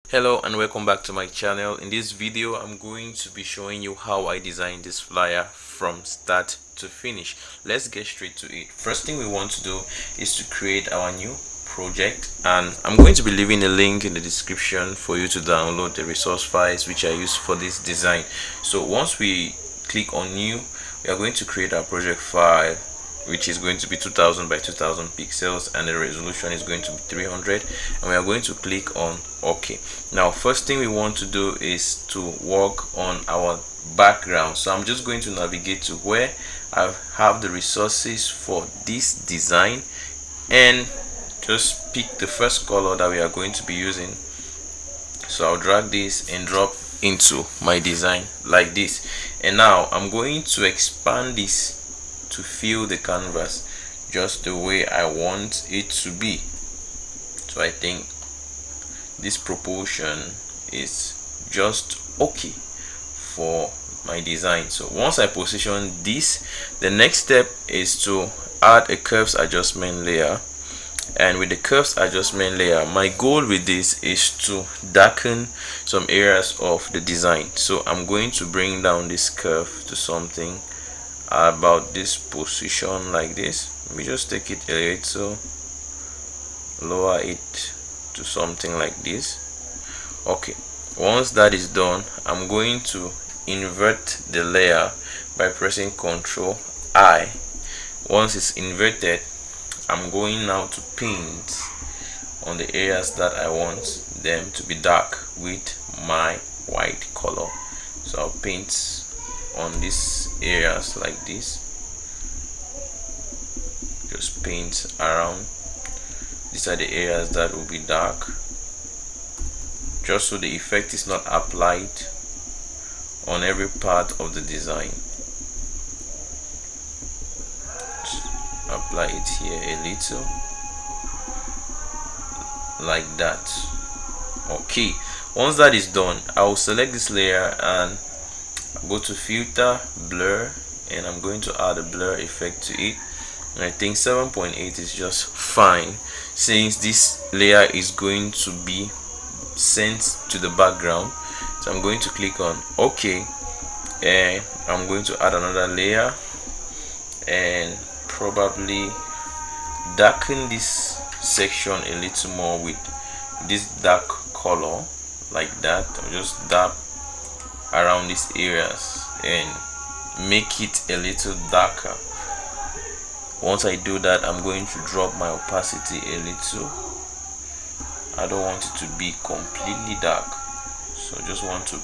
Hello and welcome back to my channel. In this video I'm going to be showing you how I designed this flyer from start to finish. Let's get straight to it. First thing we want to do is to create our new project, and I'm going to be leaving a link in the description for you to download the resource files which I use for this design. So once we click on new, we are going to create our project file, which is going to be 2000 by 2000 pixels, and the resolution is going to be 300, and we are going to click on OK. Now first thing we want to do is to work on our background. So I'm just going to navigate to where I have the resources for this design and just pick the first color that we are going to be using. So I'll drag this and drop into my design like this, and now I'm going to expand this to fill the canvas just the way I want it to be. So I think this proportion is just okay for my design. So once I position this, the next step is to add a curves adjustment layer. And with the curves adjustment layer, my goal with this is to darken some areas of the design. So I'm going to bring down this curve to something about this position like this. Let me just take it a little, lower it to something like this. Okay, once that is done, I'm going to invert the layer by pressing Ctrl I. Once it's inverted, I'm going now to paint on the areas that I want them to be dark with my white color. So I'll paint on these areas like this. Just paint around. These are the areas that will be dark, just so the effect is not applied on every part of the design. Just apply it here a little like that. Okay, once that is done, I will select this layer and go to filter, blur, and I'm going to add a blur effect to it. And I think 7.8 is just fine, since this layer is going to be sent to the background. So I'm going to click on OK, and I'm going to add another layer and probably darken this section a little more with this dark color like that. I'll just dab around these areas and make it a little darker. Once I do that, I'm going to drop my opacity a little. I don't want it to be completely dark, so I just want to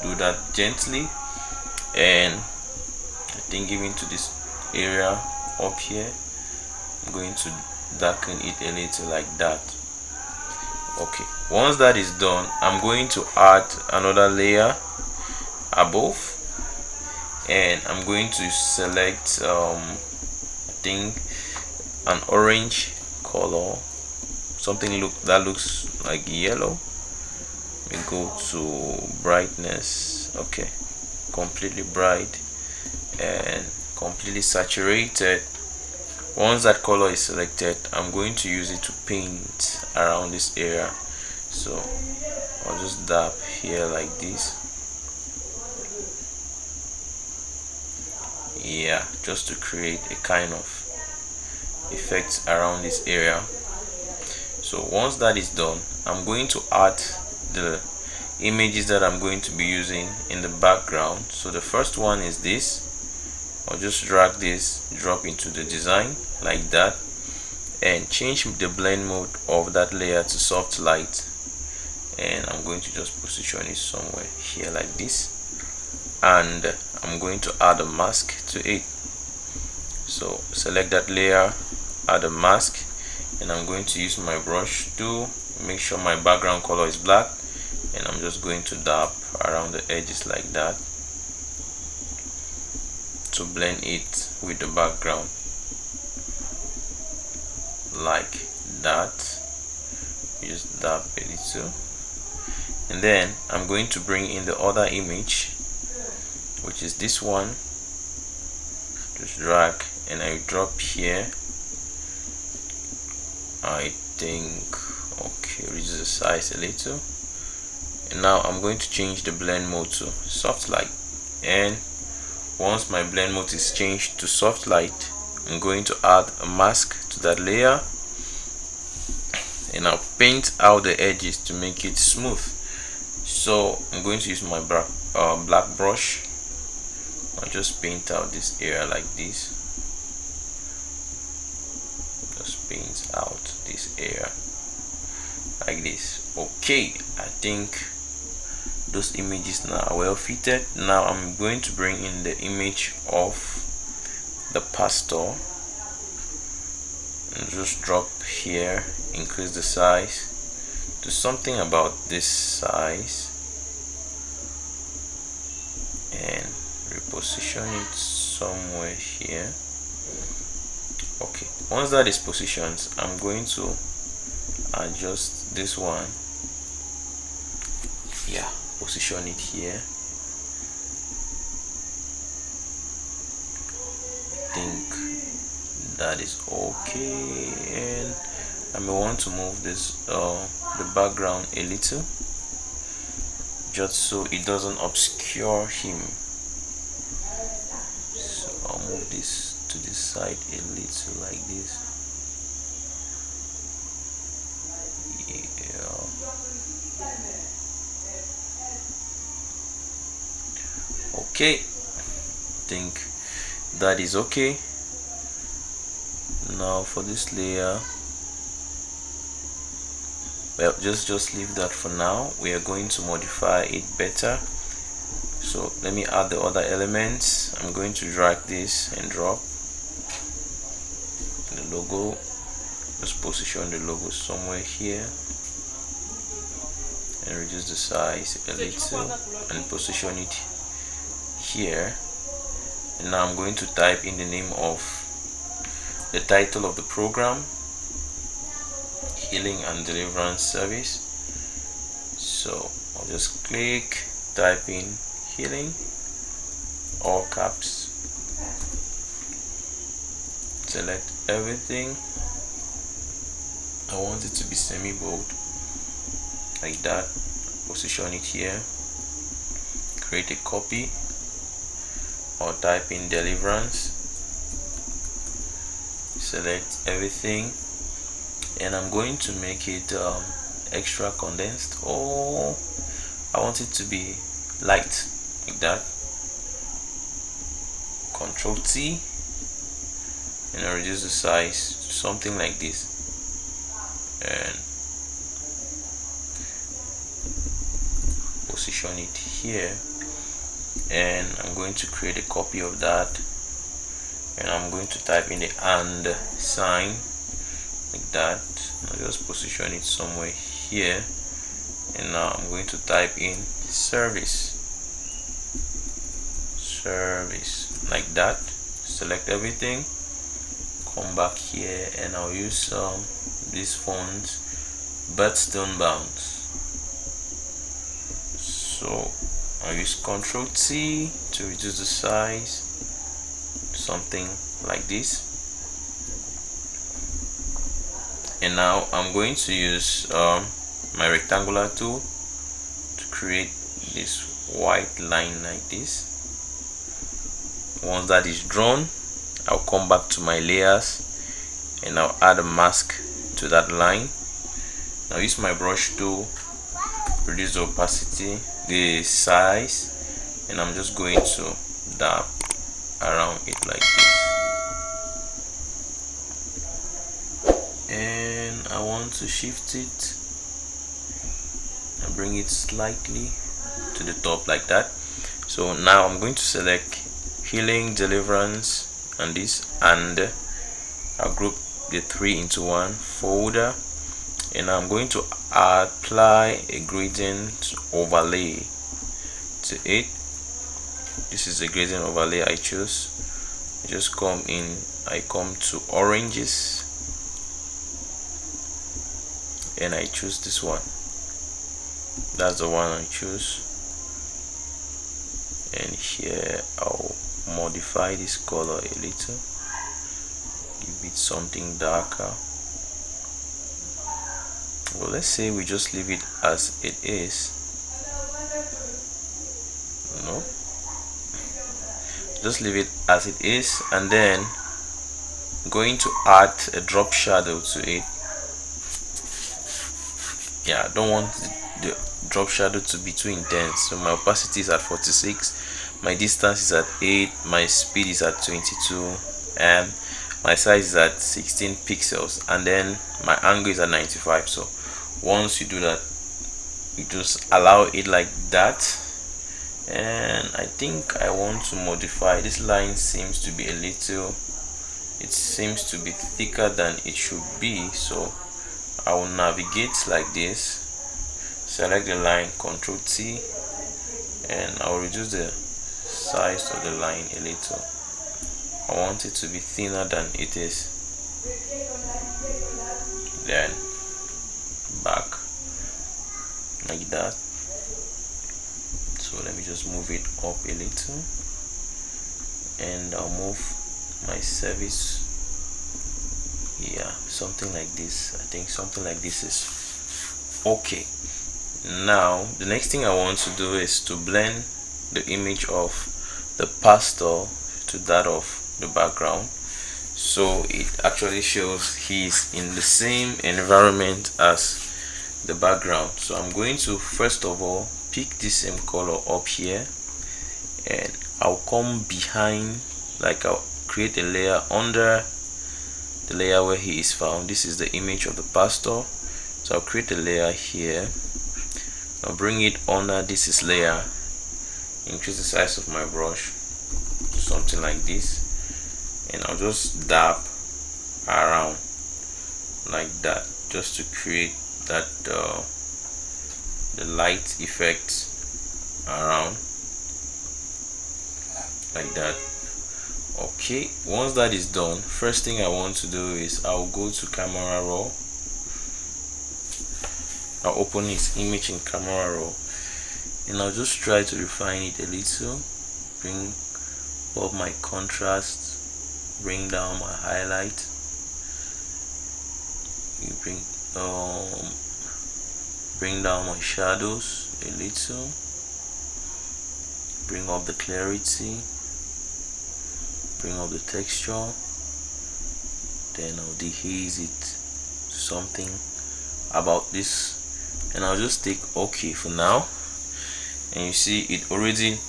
do that gently. And I think even to this area up here, I'm going to darken it a little like that. Okay, once that is done, I'm going to add another layer above, and I'm going to select I think an orange color, something that looks like yellow. We go to brightness. Okay, completely bright and completely saturated. Once that color is selected, I'm going to use it to paint around this area. So I'll just dab here like this. Yeah, just to create a kind of effect around this area. So once that is done, I'm going to add the images that I'm going to be using in the background. So the first one is this. I'll just drag this, drop into the design like that, and change the blend mode of that layer to soft light, and I'm going to just position it somewhere here like this, and I'm going to add a mask to it. So select that layer, add a mask, and I'm going to use my brush to make sure my background color is black, and I'm just going to dab around the edges like that to blend it with the background like that. Just dab a little, and then I'm going to bring in the other image, which is this one. Just drag and I drop here. I think okay, reduce the size a little. And now I'm going to change the blend mode to soft light, and once my blend mode is changed to soft light, I'm going to add a mask to that layer, and I'll paint out the edges to make it smooth. So I'm going to use my black brush. I'll just paint out this area like this. Just paint out this area like this. Okay, I think those images now are well fitted. Now I'm going to bring in the image of the pastor and just drop here, increase the size to something about this size, and reposition it somewhere here. Okay, once that is positioned, I'm going to adjust this one. Yeah, position it here. I think that is okay, and I may want to move this the background a little, just so it doesn't obscure him. So I'll move this to this side a little like this. Yeah. Okay, I think that is okay. Now for this layer, well, just leave that for now. We are going to modify it better. So let me add the other elements. I'm going to drag this and drop the logo. Just position the logo somewhere here and reduce the size a little and position it here. And now I'm going to type in the name of the title of the program, Healing and Deliverance Service. So I'll just click, type in healing, all caps, select everything. I want it to be semi-bold like that. Position it here, create a copy, or type in deliverance, select everything, and I'm going to make it extra condensed, or I want it to be light like that. Control T, and I reduce the size to something like this, and position it here. And I'm going to create a copy of that, and I'm going to type in the and sign like that. I'll just position it somewhere here, and now I'm going to type in service like that. Select everything, come back here, and I'll use this font, but stonebound. So I'll use Control T to reduce the size to something like this. And now I'm going to use my rectangular tool to create this white line like this. Once that is drawn, I'll come back to my layers and I'll add a mask to that line. Now use my brush tool, reduce the opacity, the size, and I'm just going to dab around it like this. And I want to shift it and bring it slightly to the top like that. So now I'm going to select healing, deliverance, and this, and I'll group the three into one folder, and I'm going to apply a gradient overlay to it. This is the gradient overlay I choose. I just come in, I come to oranges, and I choose this one. That's the one I choose, and here I'll modify this color a little, give it something darker. Well, let's say we just leave it as it is. No, just leave it as it is, and then going to add a drop shadow to it. Yeah, I don't want the drop shadow to be too intense, so my opacity is at 46, my distance is at 8, my speed is at 22, and my size is at 16 pixels, and then my angle is at 95. So once you do that, you just allow it like that. And I think I want to modify this line. Seems to be a little, it seems to be thicker than it should be, so I will navigate like this, select the line, Ctrl T, and I'll reduce the size of the line a little. I want it to be thinner than it is. Then back like that. So let me just move it up a little, and I'll move my service. Yeah, something like this. I think something like this is okay. Now the next thing I want to do is to blend the image of the pastor to that of the background, so it actually shows he's in the same environment as the background. So I'm going to first of all pick the same color up here, and I'll come behind, like I'll create a layer under the layer where he is found. This is the image of the pastor, so I'll create a layer here. I'll bring it under this is layer, increase the size of my brush to something like this, and I'll just dab around like that, just to create that the light effect around like that. Okay, once that is done, first thing I want to do is I'll go to camera raw. I'll open his image in camera raw, and I'll just try to refine it a little, bring up my contrast, bring down my highlight, you bring down my shadows a little, bring up the clarity, bring up the texture, then I'll dehaze it to something about this, and I'll just take OK for now. And you see it already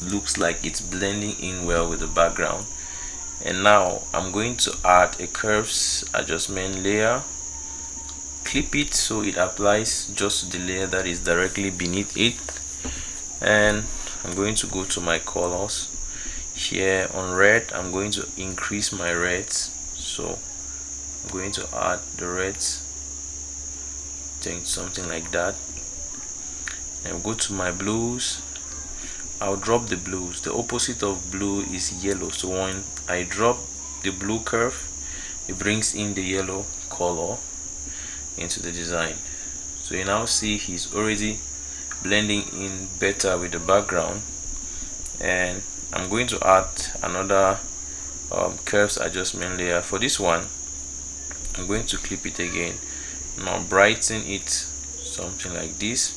looks like it's blending in well with the background. And now I'm going to add a curves adjustment layer, clip it so it applies just to the layer that is directly beneath it, and I'm going to go to my colors here. On red, I'm going to increase my reds, so I'm going to add the reds, think something like that, and go to my blues. I'll drop the blues. The opposite of blue is yellow, so when I drop the blue curve, it brings in the yellow color into the design. So you now see he's already blending in better with the background. And I'm going to add another curves adjustment layer. For this one, I'm going to clip it again, now brighten it something like this.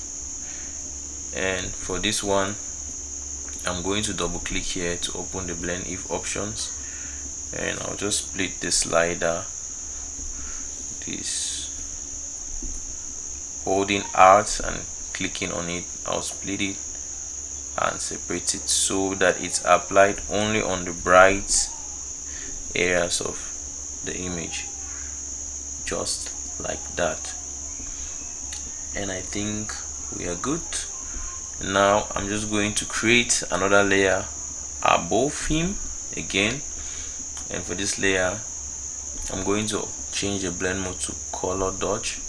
And for this one, I'm going to double click here to open the blend if options, and I'll just split the slider, this, holding Alt and clicking on it. I'll split it and separate it so that it's applied only on the bright areas of the image, just like that. And I think we are good. Now I'm just going to create another layer above him again, and for this layer I'm going to change the blend mode to color dodge.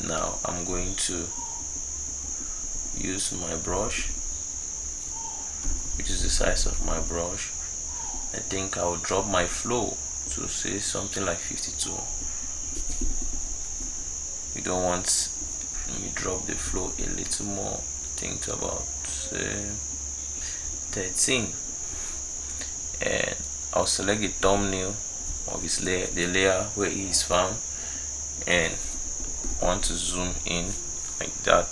Now I'm going to use my brush, which is the size of my brush. I think I'll drop my flow to say something like 52. You don't want, you drop the flow a little more, think about 13, and I'll select the thumbnail of his layer, the layer where he is found, and want to zoom in like that.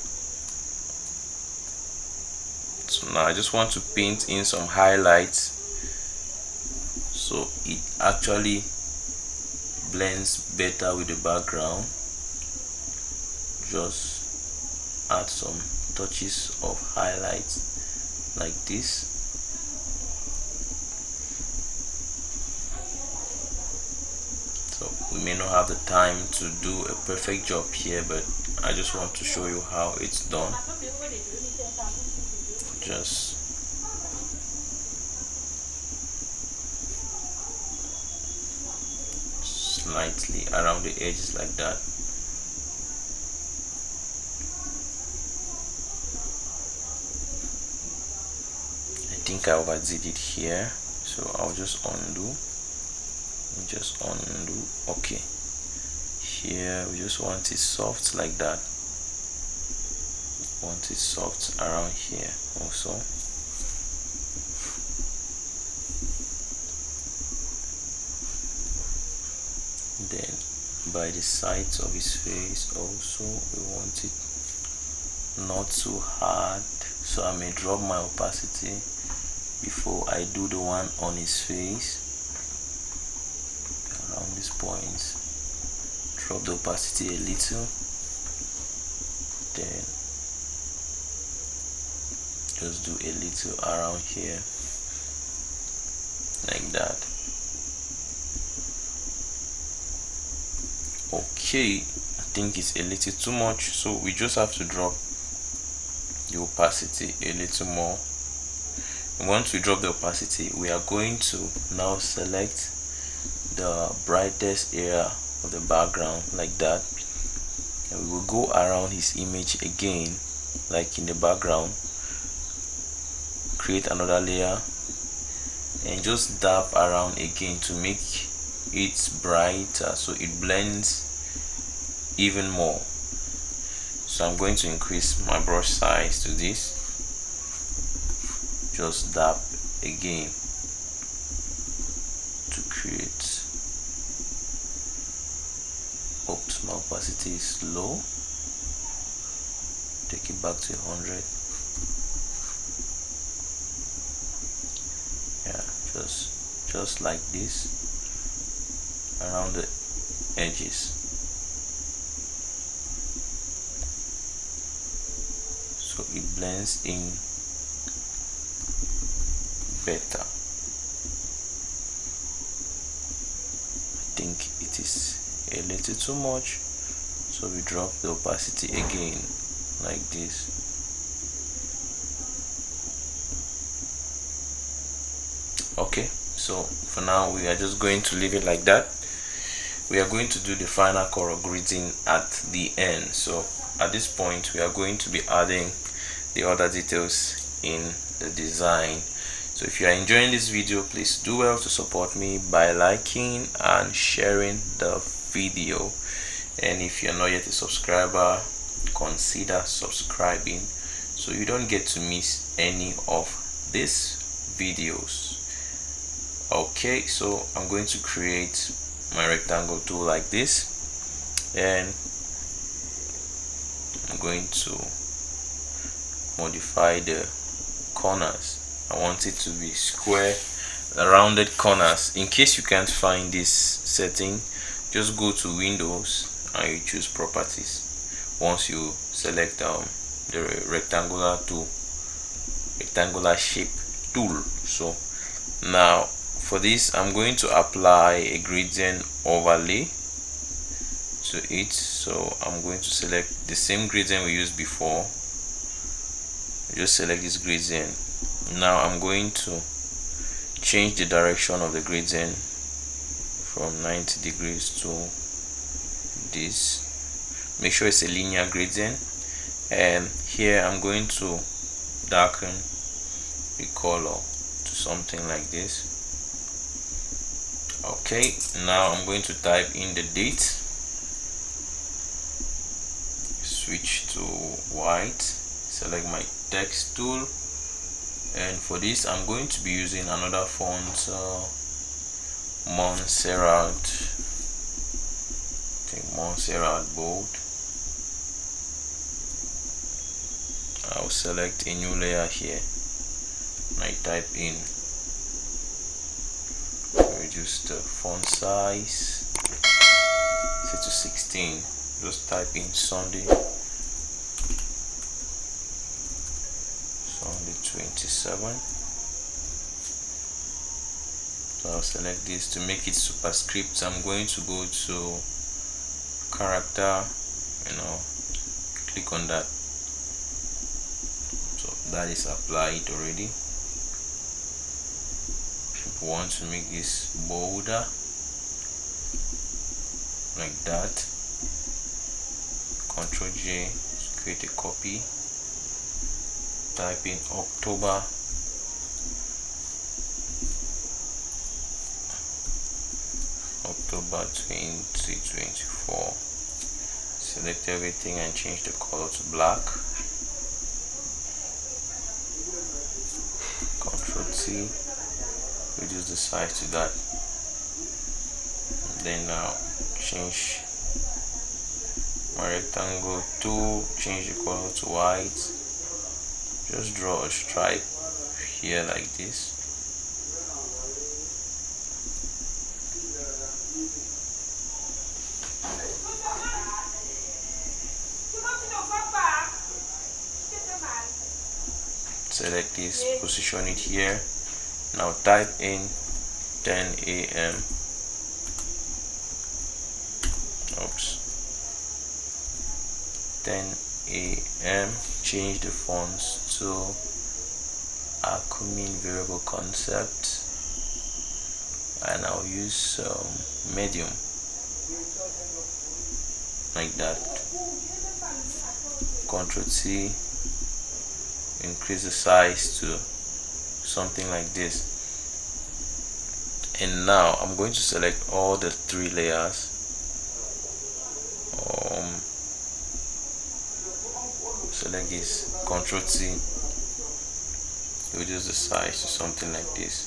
So now I just want to paint in some highlights so it actually blends better with the background. Just add some touches of highlights like this. So we may not have the time to do a perfect job here, but I just want to show you how it's done. Just slightly around the edges like that. I think I overdid it here, so I'll just undo. Okay, here we just want it soft like that. Want it soft around here also. Then by the sides of his face also we want it not too hard, so I may drop my opacity before I do the one on his face. Around these points, drop the opacity a little, then just do a little around here like that. Okay, I think it's a little too much, so we just have to drop the opacity a little more. And once we drop the opacity, we are going to now select the brightest area of the background like that, and we will go around his image again, like in the background, create another layer and just dab around again to make it brighter so it blends even more. So I'm going to increase my brush size to this, just dab again to create. Oops, my opacity is low, take it back to 100. Yeah, just like this around the edges, so it blends in better. I think it is a little too much, so we drop the opacity again like this. Okay, so for now we are just going to leave it like that. We are going to do the final color grading at the end. So at this point we are going to be adding the other details in the design. So if you are enjoying this video, please do well to support me by liking and sharing the video, and if you're not yet a subscriber, consider subscribing so you don't get to miss any of these videos. Okay, so I'm going to create my rectangle tool like this, and I'm going to modify the corners. I want it to be square, rounded corners. In case you can't find this setting, just go to Windows and you choose properties. Once you select the rectangular shape tool. So now for this I'm going to apply a gradient overlay to it. So I'm going to select the same gradient we used before. Just select this gradient. Now I'm going to change the direction of the gradient from 90 degrees to this. Make sure it's a linear gradient, and here I'm going to darken the color to something like this. Okay, now I'm going to type in the date, switch to white, select my text tool, and for this I'm going to be using another font, Montserrat. Montserrat bold. I'll select a new layer here. I type in, reduce the font size, set to 16. Just type in Sunday 27. So I'll select this. To make it superscript, I'm going to go to character, click on that. So that is applied already. If you want to make this bolder, like that, Ctrl J to create a copy. Type in October 2024. Select everything and change the color to black. Ctrl T, reduce the size to that. And then now change my rectangle to change the color to white. Just draw a stripe here like this. Select this, position it here. Now type in 10 a.m. Oops. 10 a.m. Change the fonts to Acumin variable concept, and I'll use medium, like that. Ctrl T, increase the size to something like this. And now I'm going to select all the 3 layers. Select this, Ctrl T, reduce the size to something like this.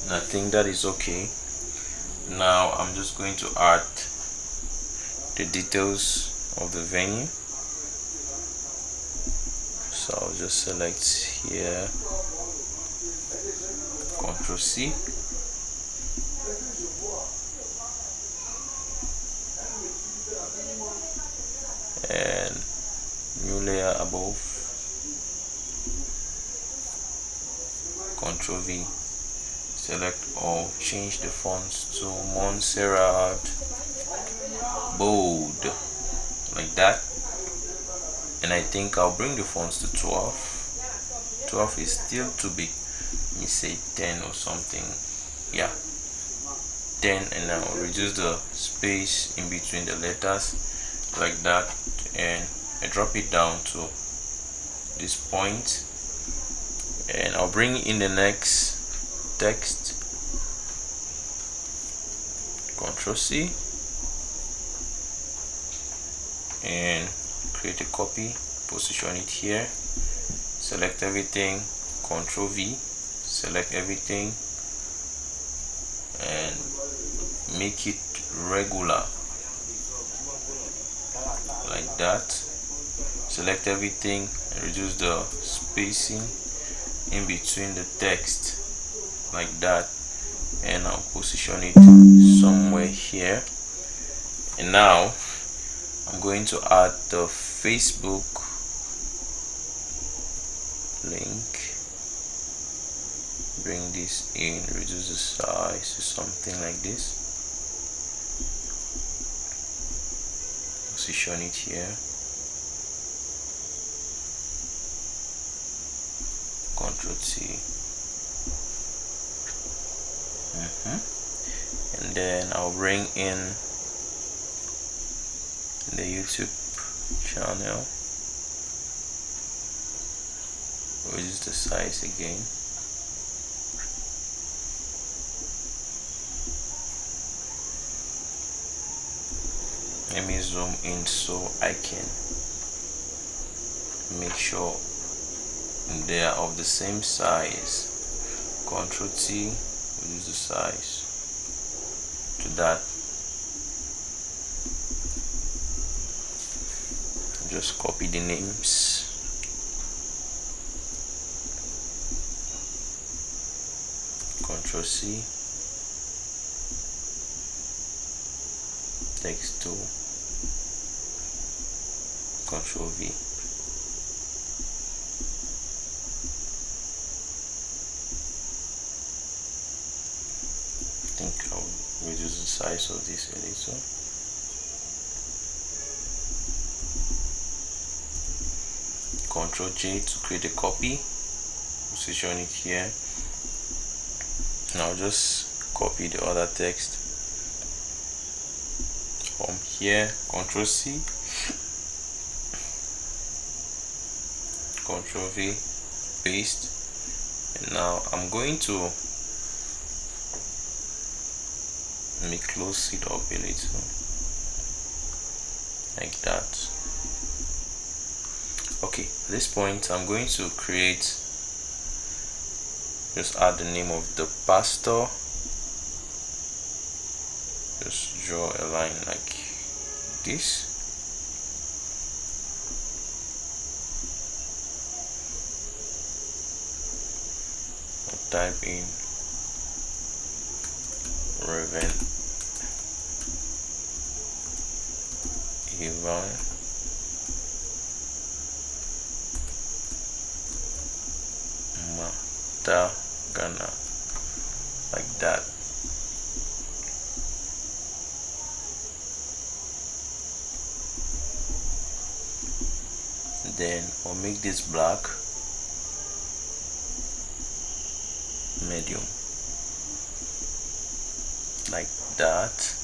And I think that is okay. Now I'm just going to add the details of the venue. So I'll just select here, Ctrl C, and new layer above, Ctrl V, select all, change the fonts to Montserrat bold, like that. And I think I'll bring the fonts to 12. 12 is still too big. Let me say 10 or something. Yeah, 10. And now reduce the space in between the letters, like that, and I drop it down to this point. And I'll bring in the next text, Ctrl C, and create a copy, position it here, select everything, Ctrl V, select everything, and make it regular, like that. Select everything and reduce the spacing in between the text, like that, and I'll position it somewhere here. And now I'm going to add the Facebook link. Bring this in, reduce the size to something like this, position it here, Ctrl T, and then I'll bring in the YouTube channel, reduce the size again, let me zoom in so I can make sure they are of the same size. Ctrl T, reduce the size to that. Just copy the names Ctrl C, text tool, Ctrl V. I think I'll reduce the size of this a little. Ctrl J to create a copy, position it here. Now just copy the other text from here. Ctrl C, Ctrl V, paste. And now I'm going to close it up a little, like that. Okay, at this point I'm going to create, just add the name of the pastor, just draw a line like this. I'll type in Reverend Ivan Matagana, like that. Then I'll make this black, medium, like that.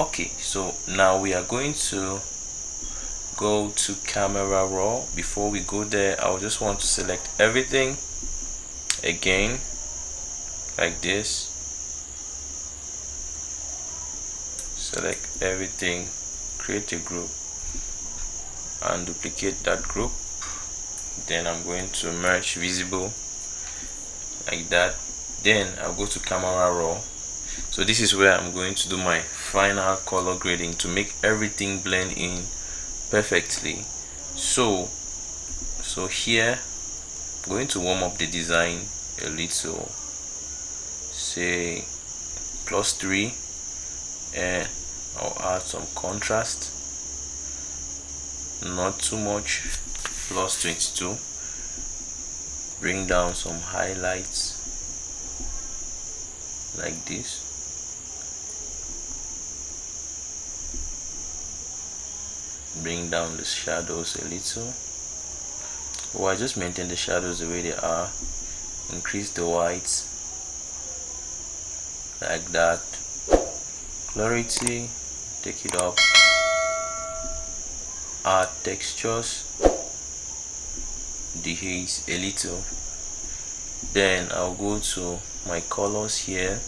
Okay, so now we are going to go to camera raw. Before we go there, I'll just want to select everything again, like this. Select everything, create a group and duplicate that group. Then I'm going to merge visible, like that. Then I'll go to camera raw. So this is where I'm going to do my final color grading to make everything blend in perfectly. So here I'm going to warm up the design a little, say +3, and I'll add some contrast, not too much, +22. Bring down some highlights like this. Bring down the shadows a little, or I just maintain the shadows the way they are. Increase the whites, like that. Clarity, take it up. Add textures, the haze a little. Then I'll go to my colors here.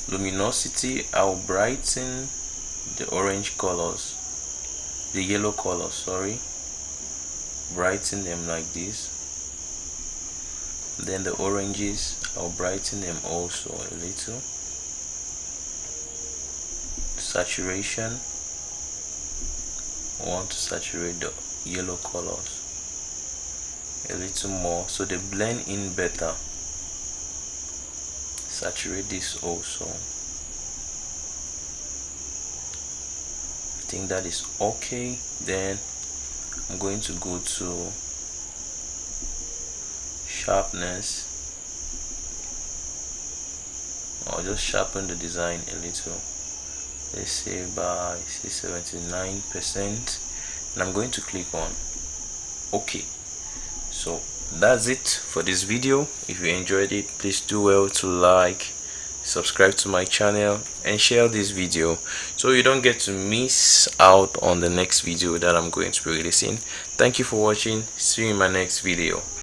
Luminosity, I'll brighten the orange colors, the yellow colors, sorry, brighten them like this. Then the oranges, I'll brighten them also a little. Saturation, I want to saturate the yellow colors a little more so they blend in better. Saturate this also. I think that is okay. Then I'm going to go to sharpness. I'll just sharpen the design a little, let's say by 79%, and I'm going to click on OK. So that's it for this video. If you enjoyed it, please do well to like, subscribe to my channel, and share this video so you don't get to miss out on the next video that I'm going to be releasing. Thank you for watching. See you in my next video.